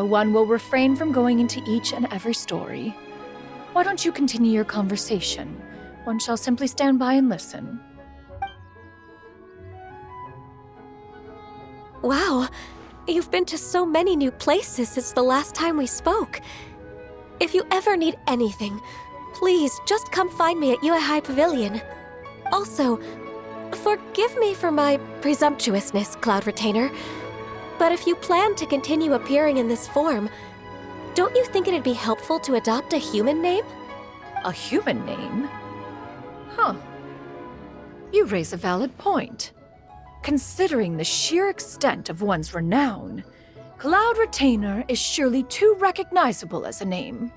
one will refrain from going into each and every story. Why don't you continue your conversation? One shall simply stand by and listen. Wow, you've been to so many new places since the last time we spoke. If you ever need anything, please just come find me at High Pavilion. Also, forgive me for my presumptuousness, Cloud Retainer, but if you plan to continue appearing in this form, don't you think it'd be helpful to adopt a human name? A human name? Huh. You raise a valid point. Considering the sheer extent of one's renown, Cloud Retainer is surely too recognizable as a name.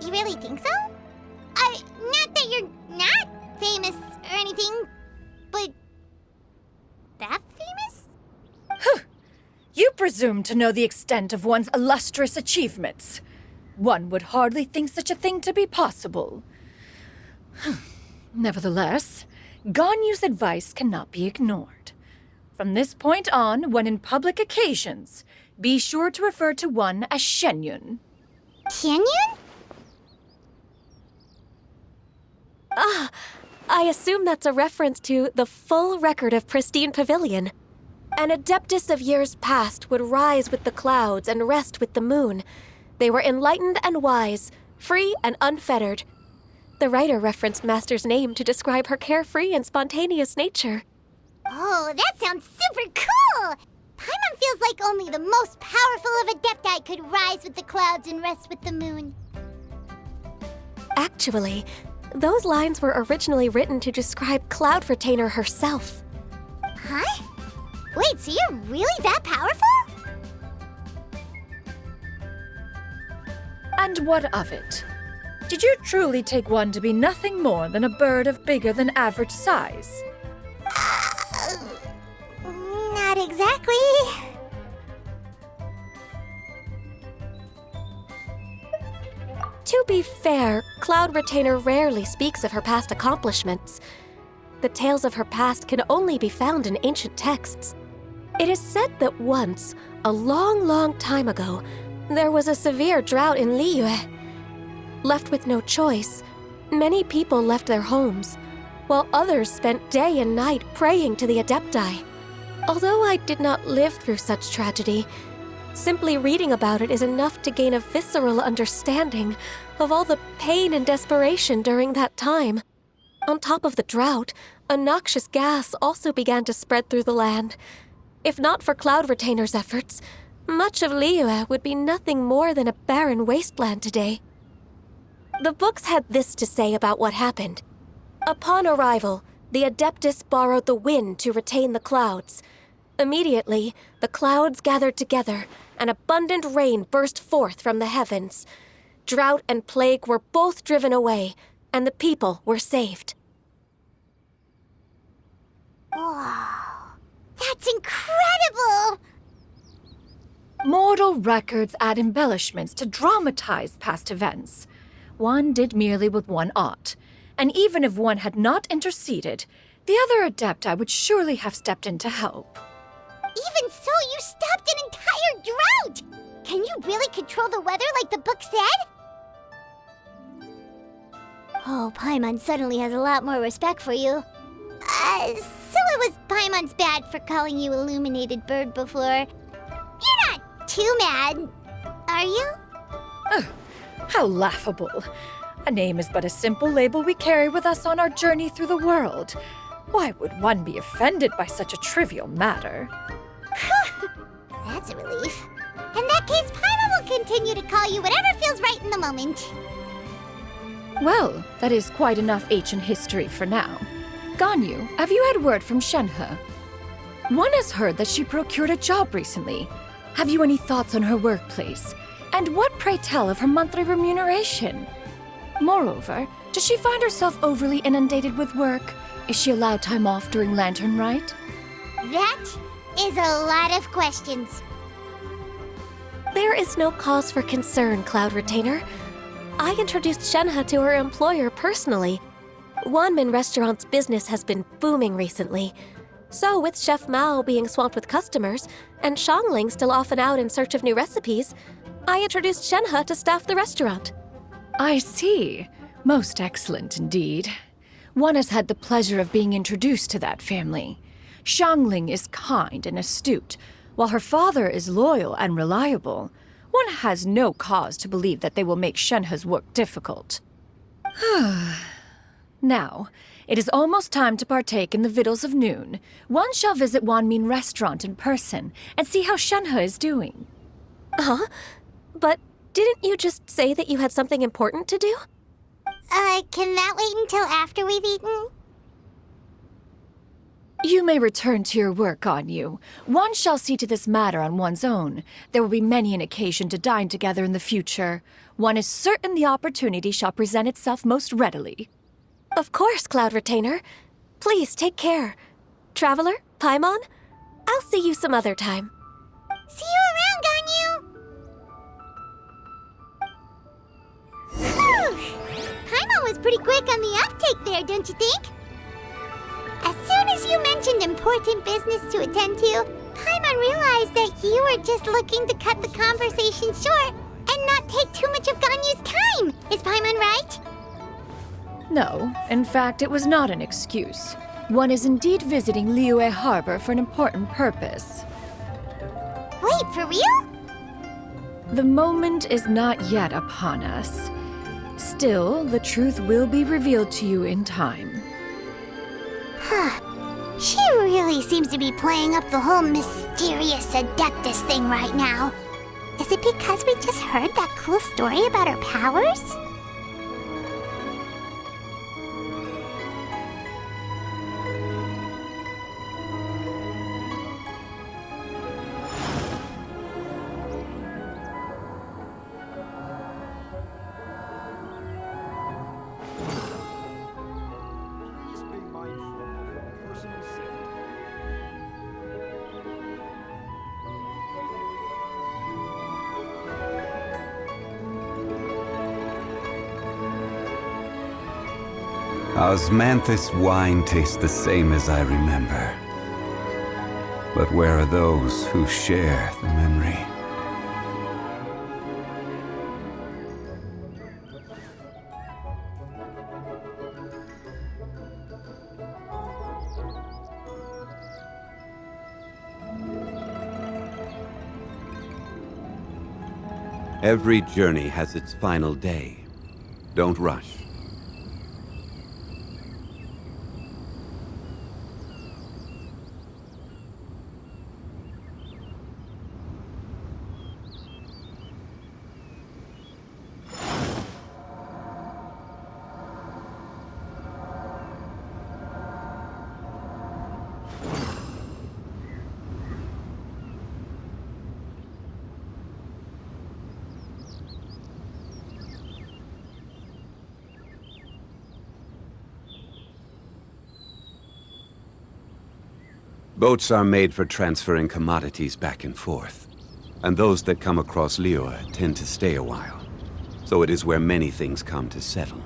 You really think so? Not that you're not famous or anything, but that famous? Huh. You presume to know the extent of one's illustrious achievements. One would hardly think such a thing to be possible. Nevertheless, Ganyu's advice cannot be ignored. From this point on, when in public occasions, be sure to refer to one as Shenyun. Shenyun? Ah, I assume that's a reference to the full record of Pristine Pavilion. An adeptus of years past would rise with the clouds and rest with the moon. They were enlightened and wise, free and unfettered. The writer referenced Master's name to describe her carefree and spontaneous nature. Oh, that sounds super cool! Paimon feels like only the most powerful of Adepti could rise with the clouds and rest with the moon. Actually, those lines were originally written to describe Cloud Retainer herself. Huh? Wait, so you're really that powerful? And what of it? Did you truly take one to be nothing more than a bird of bigger than average size? Not exactly. To be fair, Cloud Retainer rarely speaks of her past accomplishments. The tales of her past can only be found in ancient texts. It is said that once, a long, long time ago, there was a severe drought in Liyue. Left with no choice, many people left their homes, while others spent day and night praying to the Adepti. Although I did not live through such tragedy, simply reading about it is enough to gain a visceral understanding of all the pain and desperation during that time. On top of the drought, a noxious gas also began to spread through the land. If not for Cloud Retainer's efforts, much of Liyue would be nothing more than a barren wasteland today. The books had this to say about what happened. Upon arrival, the Adeptus borrowed the wind to retain the clouds. Immediately, the clouds gathered together, and abundant rain burst forth from the heavens. Drought and plague were both driven away, and the people were saved. Wow, that's incredible! Mortal records add embellishments to dramatize past events. One did merely what one ought, and even if one had not interceded, the other Adepti would surely have stepped in to help. Even so, you stopped an entire drought! Can you really control the weather like the book said? Oh, Paimon suddenly has a lot more respect for you. So it was Paimon's bad for calling you Illuminated Bird before. You're not too mad, are you? How laughable. A name is but a simple label we carry with us on our journey through the world. Why would one be offended by such a trivial matter? That's a relief. In that case, Paimon will continue to call you whatever feels right in the moment. Well, that is quite enough ancient history for now. Ganyu, have you had word from Shenhe? One has heard that she procured a job recently. Have you any thoughts on her workplace? And what, pray tell, of her monthly remuneration? Moreover, does she find herself overly inundated with work? Is she allowed time off during Lantern Rite? That is a lot of questions. There is no cause for concern, Cloud Retainer. I introduced Shenhe to her employer personally. Wanmin Restaurant's business has been booming recently. So, with Chef Mao being swamped with customers, and Xiangling still off and out in search of new recipes, I introduced Shenhe to staff the restaurant. I see. Most excellent indeed. One has had the pleasure of being introduced to that family. Xiangling is kind and astute, while her father is loyal and reliable. One has no cause to believe that they will make Shenhe's work difficult. Now, it is almost time to partake in the victuals of noon. One shall visit Wanmin Restaurant in person and see how Shenhe is doing. Huh? But didn't you just say that you had something important to do? Can that wait until after we've eaten? You may return to your work, Ganyu. One shall see to this matter on one's own. There will be many an occasion to dine together in the future. One is certain the opportunity shall present itself most readily. Of course, Cloud Retainer. Please take care. Traveler, Paimon, I'll see you some other time. See you around, Ganyu! Paimon was pretty quick on the uptake there, don't you think? As soon as you mentioned important business to attend to, Paimon realized that you were just looking to cut the conversation short and not take too much of Ganyu's time. Is Paimon right? No, in fact, it was not an excuse. One is indeed visiting Liyue Harbor for an important purpose. Wait, for real? The moment is not yet upon us. Still, the truth will be revealed to you in time. She really seems to be playing up the whole mysterious Adeptus thing right now. Is it because we just heard that cool story about her powers? Osmanthus wine tastes the same as I remember. But where are those who share the memory? Every journey has its final day. Don't rush. Boats are made for transferring commodities back and forth. And those that come across Liyue tend to stay a while. So it is where many things come to settle.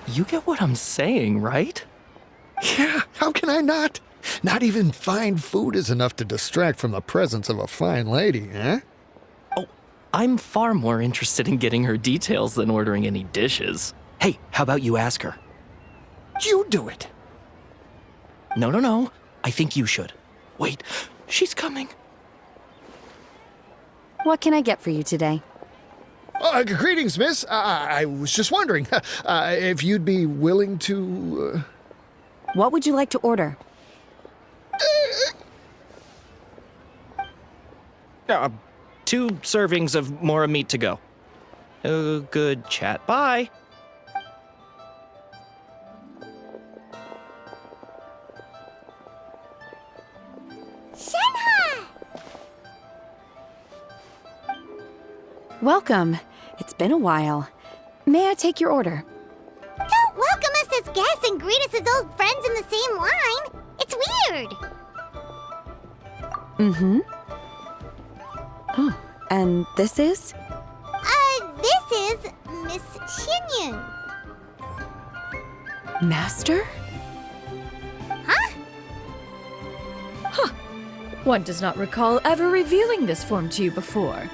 You get what I'm saying, right? Yeah, how can I not? Not even fine food is enough to distract from the presence of a fine lady, eh? Oh, I'm far more interested in getting her details than ordering any dishes. Hey, how about you ask her? You do it. No. I think you should. Wait, she's coming. What can I get for you today? Greetings, miss. I was just wondering if you'd be willing to... What would you like to order? 2 servings of Mora meat to go. Good chat. Bye. Shenhe! Welcome. It's been a while. May I take your order? Don't welcome us as guests and greet us as old friends in the same line. It's weird. Mm-hmm. Oh, and this is? This is Miss Xinyun. Master? Huh? One does not recall ever revealing this form to you before.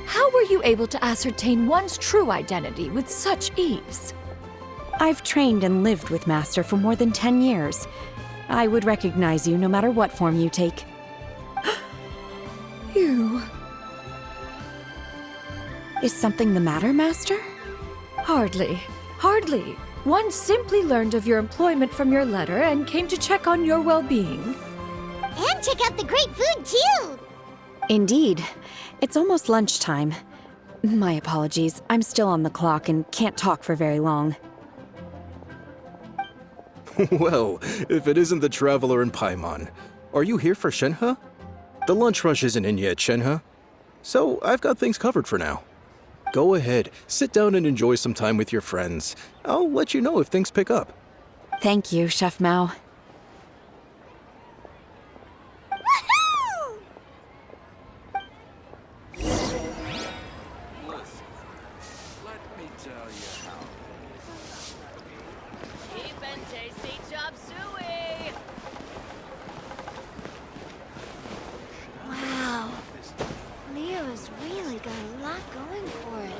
How were you able to ascertain one's true identity with such ease? I've trained and lived with Master for more than 10 years. I would recognize you no matter what form you take. You... Is something the matter, Master? Hardly. One simply learned of your employment from your letter and came to check on your well-being. And check out the great food, too. Indeed. It's almost lunchtime. My apologies. I'm still on the clock and can't talk for very long. Well, if it isn't the traveler in Paimon, are you here for Shenhe? The lunch rush isn't in yet, Shenhe. So I've got things covered for now. Go ahead, sit down and enjoy some time with your friends. I'll let you know if things pick up. Thank you, Chef Mao. Woohoo! Let me tell you how. Cheap and tasty chop suey! Wow. Leo's really got a lot going for it.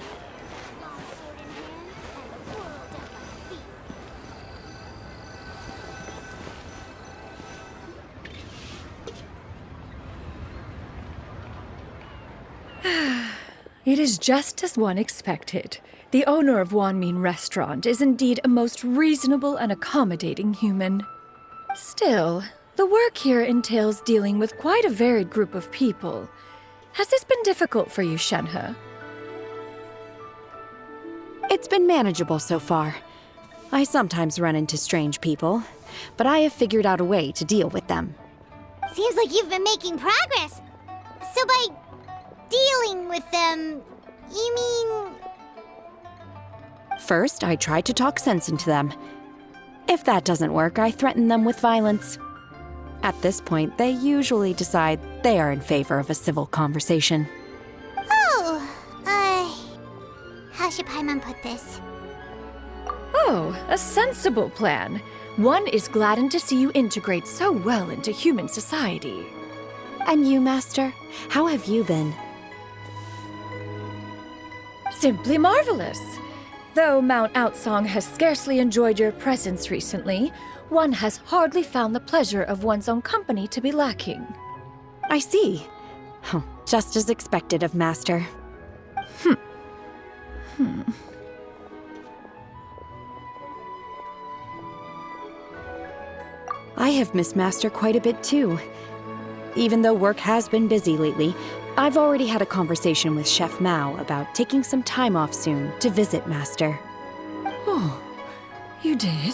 It is just as one expected. The owner of Wanmin Restaurant is indeed a most reasonable and accommodating human. Still, the work here entails dealing with quite a varied group of people. Has this been difficult for you, Shenhe? It's been manageable so far. I sometimes run into strange people, but I have figured out a way to deal with them. Seems like you've been making progress. So by dealing with them, you mean... First, I try to talk sense into them. If that doesn't work, I threaten them with violence. At this point, they usually decide they are in favor of a civil conversation. Oh, how should Paimon put this? Oh, a sensible plan. One is gladdened to see you integrate so well into human society. And you, Master? How have you been? Simply marvelous. Though Mount Outsong has scarcely enjoyed your presence recently, one has hardly found the pleasure of one's own company to be lacking. I see. Oh, just as expected of Master. I have missed Master quite a bit too. Even though work has been busy lately, I've already had a conversation with Chef Mao about taking some time off soon to visit Master. Oh, you did?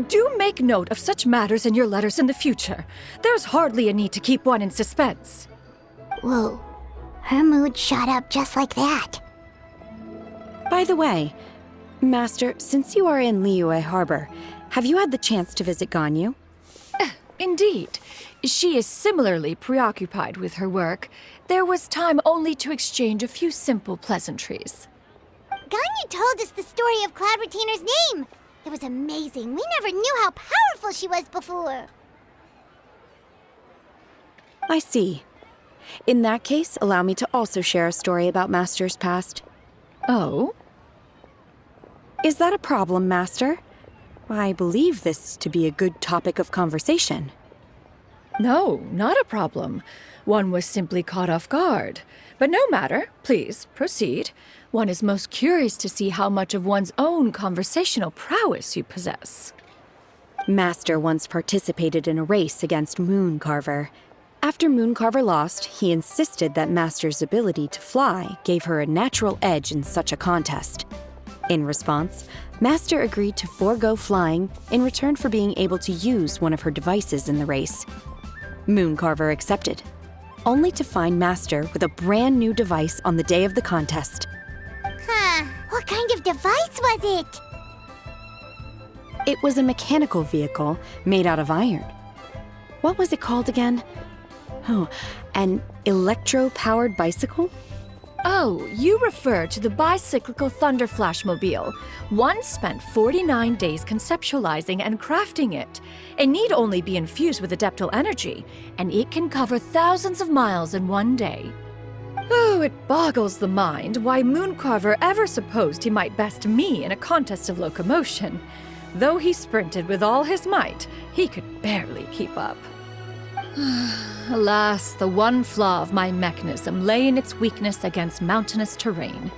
Do make note of such matters in your letters in the future. There's hardly a need to keep one in suspense. Whoa, her mood shot up just like that. By the way, Master, since you are in Liyue Harbor, have you had the chance to visit Ganyu? Indeed. She is similarly preoccupied with her work. There was time only to exchange a few simple pleasantries. Ganyu told us the story of Cloud Retainer's name. It was amazing. We never knew how powerful she was before. I see. In that case, allow me to also share a story about Master's past. Oh? Is that a problem, Master? I believe this to be a good topic of conversation. No, not a problem. One was simply caught off guard. But no matter. Please, proceed. One is most curious to see how much of one's own conversational prowess you possess. Master once participated in a race against Mooncarver. After Mooncarver lost, he insisted that Master's ability to fly gave her a natural edge in such a contest. In response, Master agreed to forego flying in return for being able to use one of her devices in the race. Mooncarver accepted, only to find Master with a brand new device on the day of the contest. Huh. What kind of device was it? It was a mechanical vehicle made out of iron. What was it called again? Oh, an electro-powered bicycle? Oh, you refer to the bicyclical Thunderflashmobile. One spent 49 days conceptualizing and crafting it. It need only be infused with adeptal energy, and it can cover thousands of miles in one day. Oh, it boggles the mind why Mooncarver ever supposed he might best me in a contest of locomotion. Though he sprinted with all his might, he could barely keep up. Alas, the one flaw of my mechanism lay in its weakness against mountainous terrain.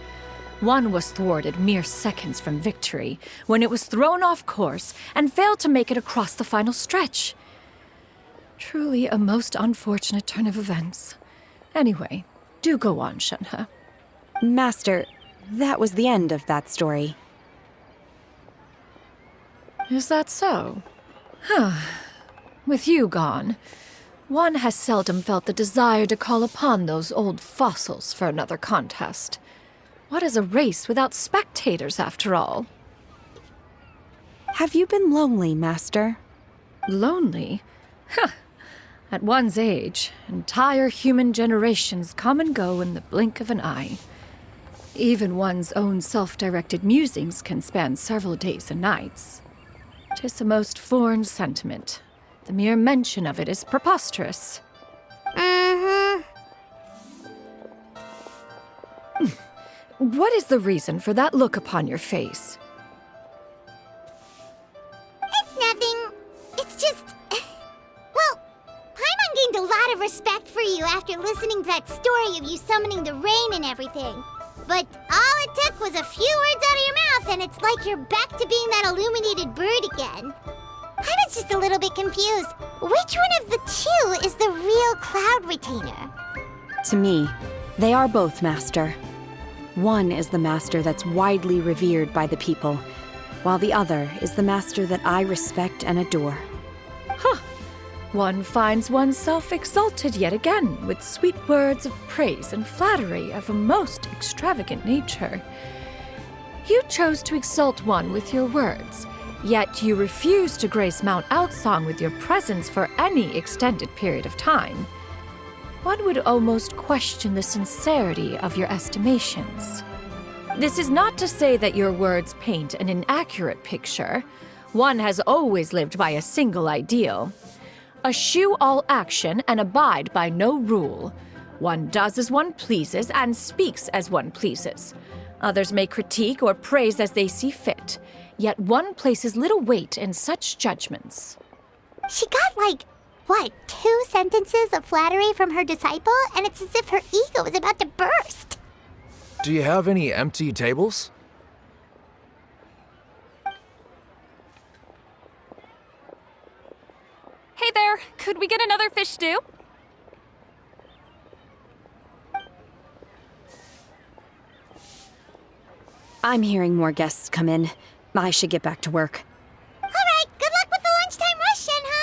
One was thwarted mere seconds from victory, when it was thrown off course and failed to make it across the final stretch. Truly a most unfortunate turn of events. Anyway, do go on, Shenhe. Master, that was the end of that story. Is that so? With you gone, one has seldom felt the desire to call upon those old fossils for another contest. What is a race without spectators, after all? Have you been lonely, Master? Lonely? At one's age, entire human generations come and go in the blink of an eye. Even one's own self-directed musings can span several days and nights. 'Tis a most foreign sentiment. The mere mention of it is preposterous. What is the reason for that look upon your face? It's nothing. It's just... Well, Paimon gained a lot of respect for you after listening to that story of you summoning the rain and everything. But all it took was a few words out of your mouth and it's like you're back to being that illuminated bird again. Paimon's just a little bit confused. Which one of the two is the real Cloud Retainer? To me, they are both, Master. One is the Master that's widely revered by the people, while the other is the Master that I respect and adore. One finds oneself exalted yet again with sweet words of praise and flattery of a most extravagant nature. You chose to exalt one with your words, yet you refuse to grace Mount Outsong with your presence for any extended period of time. One would almost question the sincerity of your estimations. This is not to say that your words paint an inaccurate picture. One has always lived by a single ideal. Eschew all action and abide by no rule. One does as one pleases and speaks as one pleases. Others may critique or praise as they see fit, yet one places little weight in such judgments. She got 2 sentences of flattery from her disciple, and it's as if her ego is about to burst. Do you have any empty tables? Hey there, could we get another fish stew? I'm hearing more guests come in. I should get back to work. All right, good luck with the lunchtime rush, Shenhe.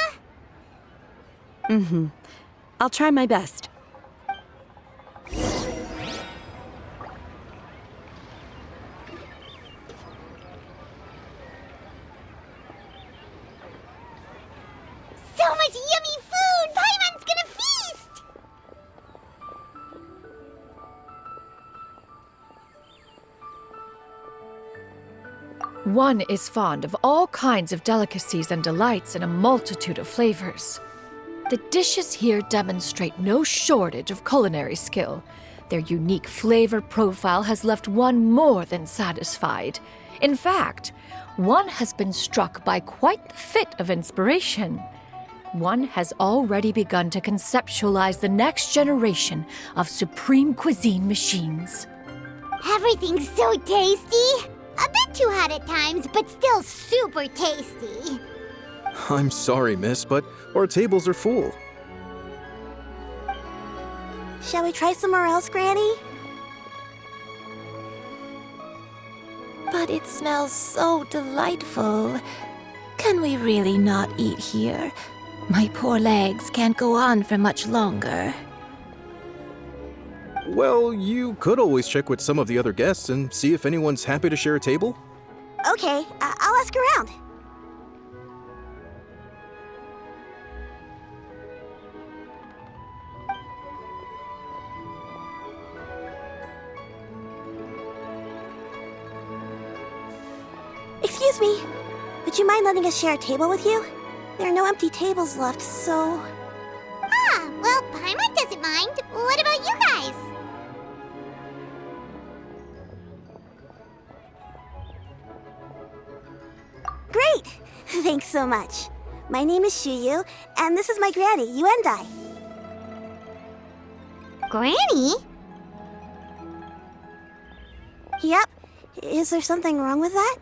I'll try my best. So much yummy food! Paimon's gonna feast! One is fond of all kinds of delicacies and delights in a multitude of flavors. The dishes here demonstrate no shortage of culinary skill. Their unique flavor profile has left one more than satisfied. In fact, one has been struck by quite the fit of inspiration. One has already begun to conceptualize the next generation of supreme cuisine machines. Everything's so tasty. A bit too hot at times, but still super tasty. I'm sorry, miss, but our tables are full. Shall we try somewhere else, Granny? But it smells so delightful. Can we really not eat here? My poor legs can't go on for much longer. Well, you could always check with some of the other guests and see if anyone's happy to share a table. Okay, I'll ask around. Excuse me, would you mind letting us share a table with you? There are no empty tables left, so... Ah, well, Paimon doesn't mind. What about you guys? Great! Thanks so much. My name is Shuyu, and this is my granny, Yuendai. Granny? Yep. Is there something wrong with that?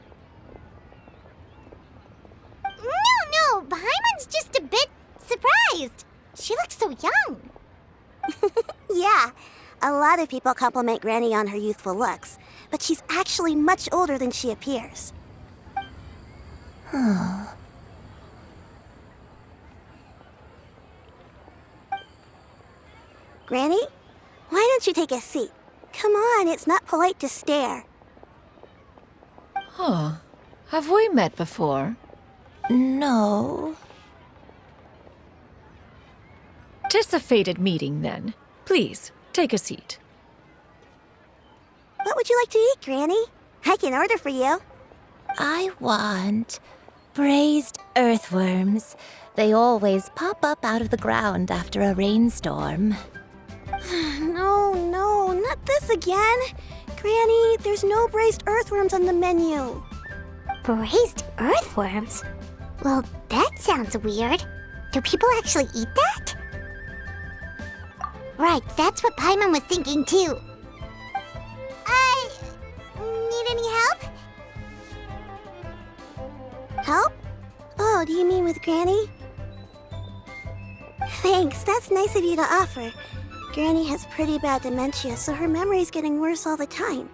No, Paimon's just a bit surprised. She looks so young. Yeah, a lot of people compliment Granny on her youthful looks, but she's actually much older than she appears. Granny, why don't you take a seat? Come on, it's not polite to stare. Huh. Have we met before? No. 'Tis a fated meeting, then. Please, take a seat. What would you like to eat, Granny? I can order for you. I want braised earthworms. They always pop up out of the ground after a rainstorm. No, not this again. Granny, there's no braised earthworms on the menu. Braised earthworms? Well, that sounds weird. Do people actually eat that? Right, that's what Paimon was thinking too. Need any help? Help? Oh, do you mean with Granny? Thanks, that's nice of you to offer. Granny has pretty bad dementia, so her memory's getting worse all the time.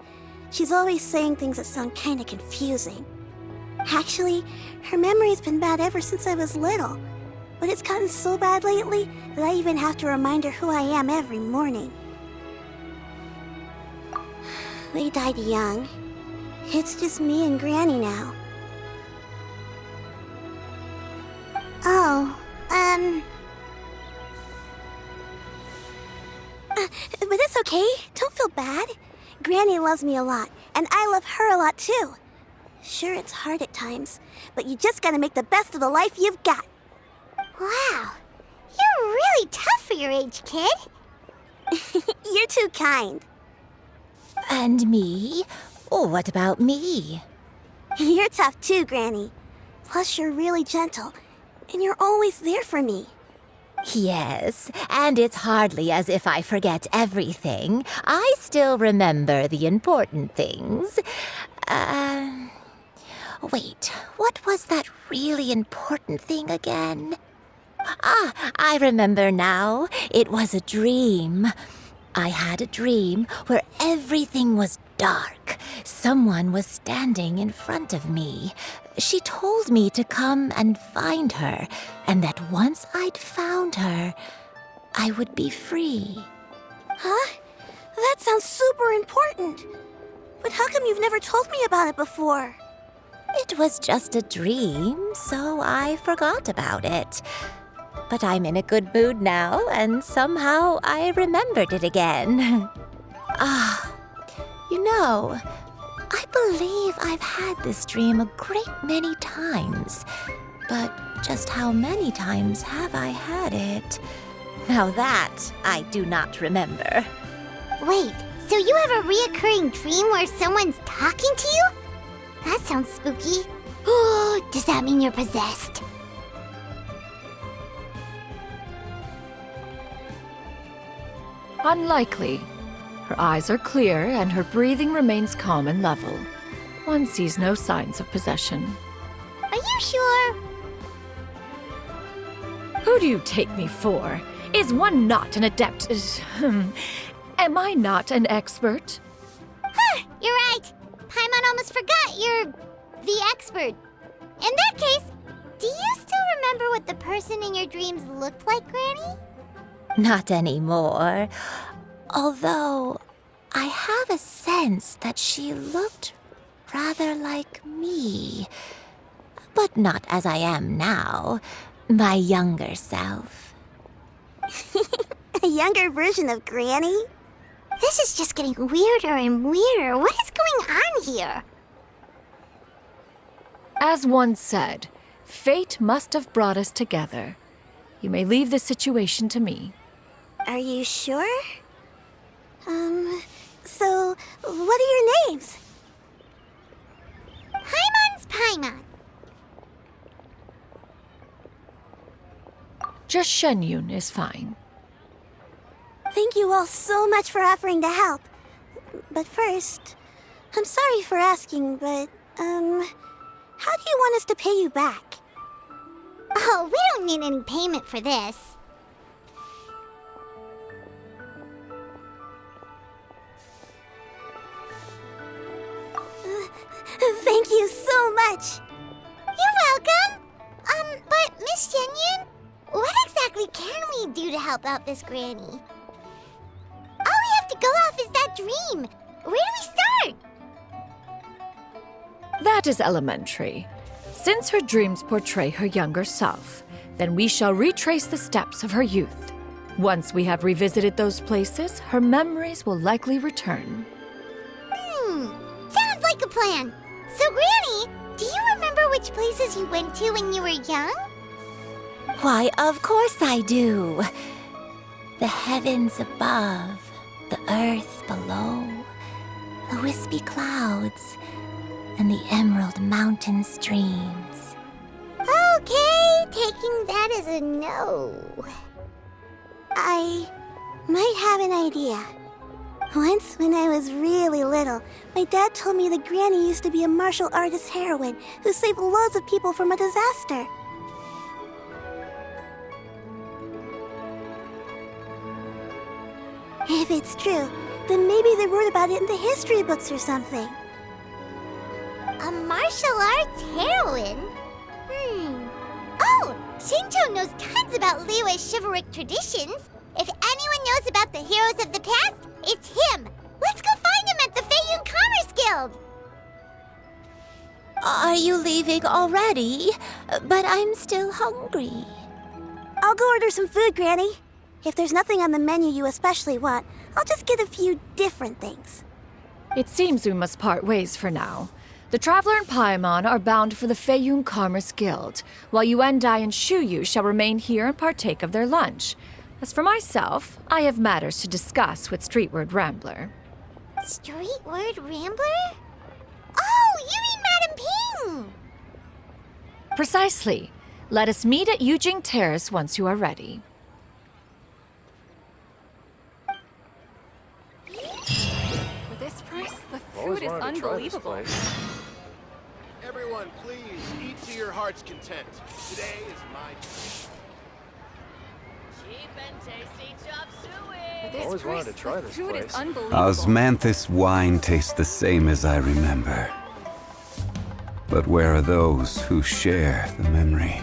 She's always saying things that sound kinda confusing. Actually, her memory's been bad ever since I was little. But it's gotten so bad lately that I even have to remind her who I am every morning. They died young. It's just me and Granny now. But it's okay. Don't feel bad. Granny loves me a lot, and I love her a lot too. Sure, it's hard at times, but you just gotta make the best of the life you've got. Wow, you're really tough for your age, kid. You're too kind. And me? Oh, what about me? You're tough too, Granny. Plus, you're really gentle, and you're always there for me. Yes, and it's hardly as if I forget everything. I still remember the important things. Wait, what was that really important thing again? Ah, I remember now. It was a dream. I had a dream where everything was dark. Someone was standing in front of me. She told me to come and find her, and that once I'd found her, I would be free. Huh? That sounds super important. But how come you've never told me about it before? It was just a dream, so I forgot about it. But I'm in a good mood now, and somehow I remembered it again. You know, I believe I've had this dream a great many times. But just how many times have I had it? Now that I do not remember. Wait, so you have a reoccurring dream where someone's talking to you? That sounds spooky. Oh, does that mean you're possessed? Unlikely. Her eyes are clear and her breathing remains calm and level. One sees no signs of possession. Are you sure? Who do you take me for? Is one not an adept? Am I not an expert? Huh, you're right. Paimon almost forgot you're the expert. In that case, do you still remember what the person in your dreams looked like, Granny? Not anymore. Although, I have a sense that she looked rather like me. But not as I am now. My younger self. A younger version of Granny? This is just getting weirder and weirder. What is going on here? As one said, fate must have brought us together. You may leave the situation to me. Are you sure? So, what are your names? Paimon's Paimon. Just Shenyun is fine. Thank you all so much for offering to help. But first, I'm sorry for asking, but, how do you want us to pay you back? Oh, we don't need any payment for this. Thank you so much. You're welcome. But Miss Shenyun, what exactly can we do to help out this granny? All we have to go off is that dream. Where do we start? That is elementary. Since her dreams portray her younger self, then we shall retrace the steps of her youth. Once we have revisited those places, her memories will likely return. Sounds like a plan. So, Granny, do you remember which places you went to when you were young? Why, of course I do. The heavens above, the earth below, the wispy clouds, and the emerald mountain streams. Okay, taking that as a no. I might have an idea. Once, when I was really little, my dad told me that Granny used to be a martial artist heroine who saved loads of people from a disaster. If it's true, then maybe they wrote about it in the history books or something. A martial arts heroine? Oh, Shinjo knows tons about Liyue's chivalric traditions. If anyone knows about the heroes of the past, it's him. Let's go find him at the Feiyun Commerce Guild. Are you leaving already? But I'm still hungry. I'll go order some food, Granny. If there's nothing on the menu you especially want, I'll just get a few different things. It seems we must part ways for now. The Traveler and Paimon are bound for the Feiyun Commerce Guild, while Yuendai and Shuyu shall remain here and partake of their lunch. As for myself, I have matters to discuss with Streetward Rambler. Streetward Rambler? Oh, you mean Madame Ping! Precisely. Let us meet at Yujing Terrace once you are ready. For this price, the food is unbelievable. Everyone, please eat to your heart's content. Today is my treat. Cheap and tasty chop suey. For this Always wanted price, to try the this food place. is unbelievable. Osmanthus wine tastes the same as I remember. But where are those who share the memory?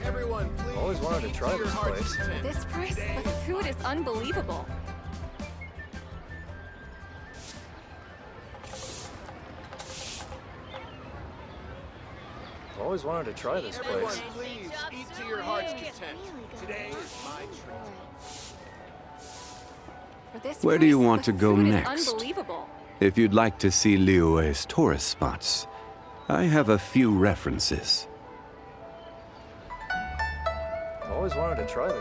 Everyone, please Always wanted to eat try to your this heart's place. content. For this price, the food is unbelievable. Always wanted to try this Everyone, place. please eat to your heart's content. Today is my treat. For this Where do you price, want the to go food is next? Unbelievable. If you'd like to see Liyue's tourist spots, I have a few references. Always wanted to try this.